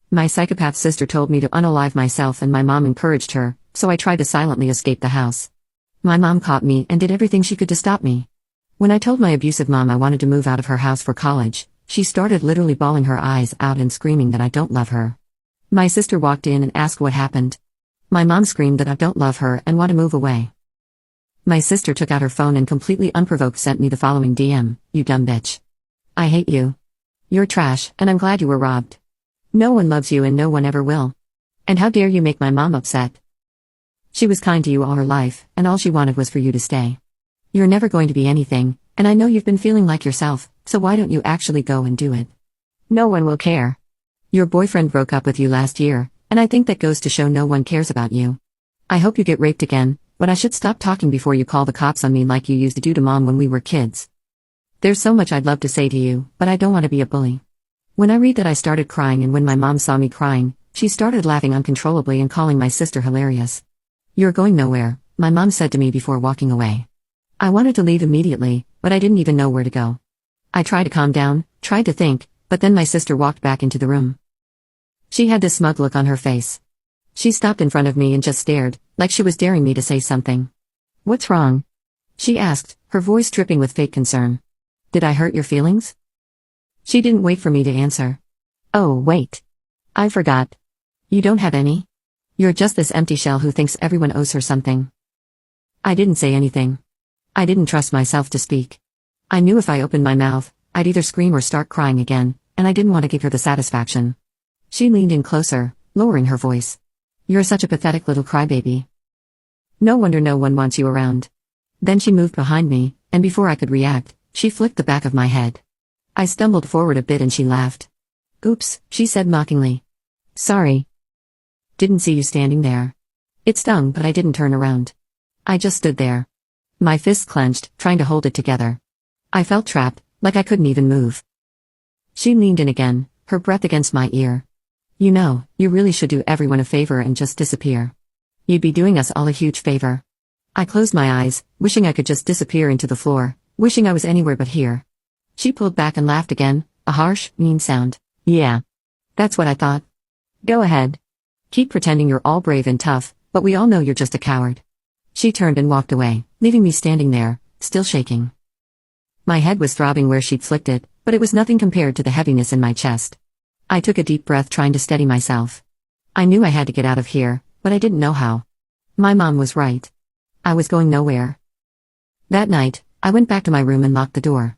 My psychopath sister told me to unalive myself and my mom encouraged her, so I tried to silently escape the house. My mom caught me and did everything she could to stop me. When I told my abusive mom I wanted to move out of her house for college, she started literally bawling her eyes out and screaming that I don't love her. My sister walked in and asked what happened. My mom screamed that I don't love her and want to move away. My sister took out her phone and completely unprovoked sent me the following DM, "You dumb bitch. I hate you. You're trash, and I'm glad you were robbed. No one loves you and no one ever will. And how dare you make my mom upset? She was kind to you all her life, and all she wanted was for you to stay. You're never going to be anything, and I know you've been feeling like yourself, so why don't you actually go and do it? No one will care. Your boyfriend broke up with you last year, and I think that goes to show no one cares about you. I hope you get raped again, but I should stop talking before you call the cops on me like you used to do to mom when we were kids. There's so much I'd love to say to you, but I don't want to be a bully." When I read that I started crying, and when my mom saw me crying, she started laughing uncontrollably and calling my sister hilarious. "You're going nowhere," my mom said to me before walking away. I wanted to leave immediately, but I didn't even know where to go. I tried to calm down, tried to think, but then my sister walked back into the room. She had this smug look on her face. She stopped in front of me and just stared, like she was daring me to say something. "What's wrong?" she asked, her voice dripping with fake concern. "Did I hurt your feelings?" She didn't wait for me to answer. "Oh, wait. I forgot. You don't have any? You're just this empty shell who thinks everyone owes her something." I didn't say anything. I didn't trust myself to speak. I knew if I opened my mouth, I'd either scream or start crying again, and I didn't want to give her the satisfaction. She leaned in closer, lowering her voice. "You're such a pathetic little crybaby. No wonder no one wants you around." Then she moved behind me, and before I could react, she flicked the back of my head. I stumbled forward a bit and she laughed. "Oops," she said mockingly. "Sorry. Didn't see you standing there." It stung, but I didn't turn around. I just stood there. My fists clenched, trying to hold it together. I felt trapped, like I couldn't even move. She leaned in again, her breath against my ear. "You know, you really should do everyone a favor and just disappear. You'd be doing us all a huge favor." I closed my eyes, wishing I could just disappear into the floor, wishing I was anywhere but here. She pulled back and laughed again, a harsh, mean sound. "Yeah. That's what I thought. Go ahead. Keep pretending you're all brave and tough, but we all know you're just a coward." She turned and walked away, leaving me standing there, still shaking. My head was throbbing where she'd flicked it, but it was nothing compared to the heaviness in my chest. I took a deep breath trying to steady myself. I knew I had to get out of here, but I didn't know how. My mom was right. I was going nowhere. That night, I went back to my room and locked the door.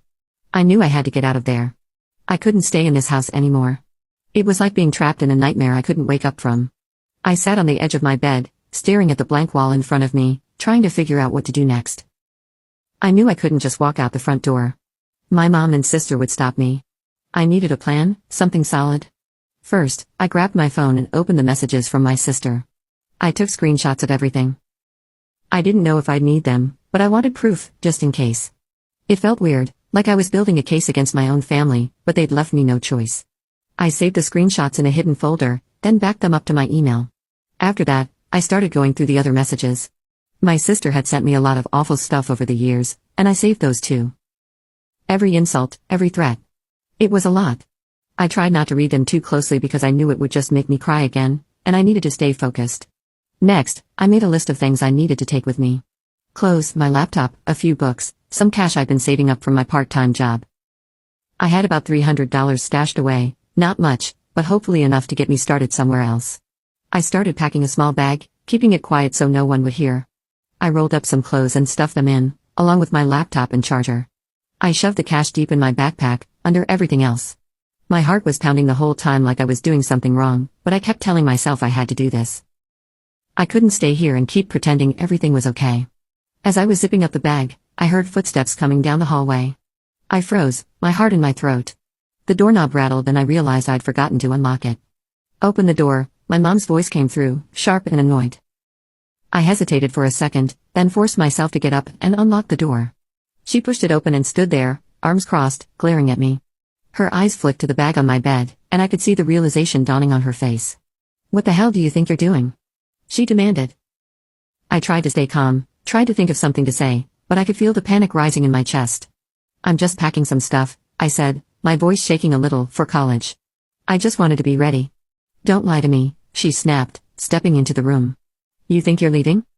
I knew I had to get out of there. I couldn't stay in this house anymore. It was like being trapped in a nightmare I couldn't wake up from. I sat on the edge of my bed, staring at the blank wall in front of me, trying to figure out what to do next. I knew I couldn't just walk out the front door. My mom and sister would stop me. I needed a plan, something solid. First, I grabbed my phone and opened the messages from my sister. I took screenshots of everything. I didn't know if I'd need them, but I wanted proof, just in case. It felt weird, like I was building a case against my own family, but they'd left me no choice. I saved the screenshots in a hidden folder, then backed them up to my email. After that, I started going through the other messages. My sister had sent me a lot of awful stuff over the years, and I saved those too. Every insult, every threat. It was a lot. I tried not to read them too closely because I knew it would just make me cry again, and I needed to stay focused. Next, I made a list of things I needed to take with me. Clothes, my laptop, a few books, some cash I'd been saving up from my part-time job. I had about $300 stashed away, not much, but hopefully enough to get me started somewhere else. I started packing a small bag, keeping it quiet so no one would hear. I rolled up some clothes and stuffed them in, along with my laptop and charger. I shoved the cash deep in my backpack, under everything else. My heart was pounding the whole time like I was doing something wrong, but I kept telling myself I had to do this. I couldn't stay here and keep pretending everything was okay. As I was zipping up the bag, I heard footsteps coming down the hallway. I froze, my heart in my throat. The doorknob rattled and I realized I'd forgotten to unlock it. "Open the door," my mom's voice came through, sharp and annoyed. I hesitated for a second, then forced myself to get up and unlock the door. She pushed it open and stood there, arms crossed, glaring at me. Her eyes flicked to the bag on my bed, and I could see the realization dawning on her face. "What the hell do you think you're doing?" she demanded. I tried to stay calm, tried to think of something to say, but I could feel the panic rising in my chest. "I'm just packing some stuff," I said, my voice shaking a little, "for college. I just wanted to be ready." Don't lie to me, she snapped, stepping into the room. You think you're leaving?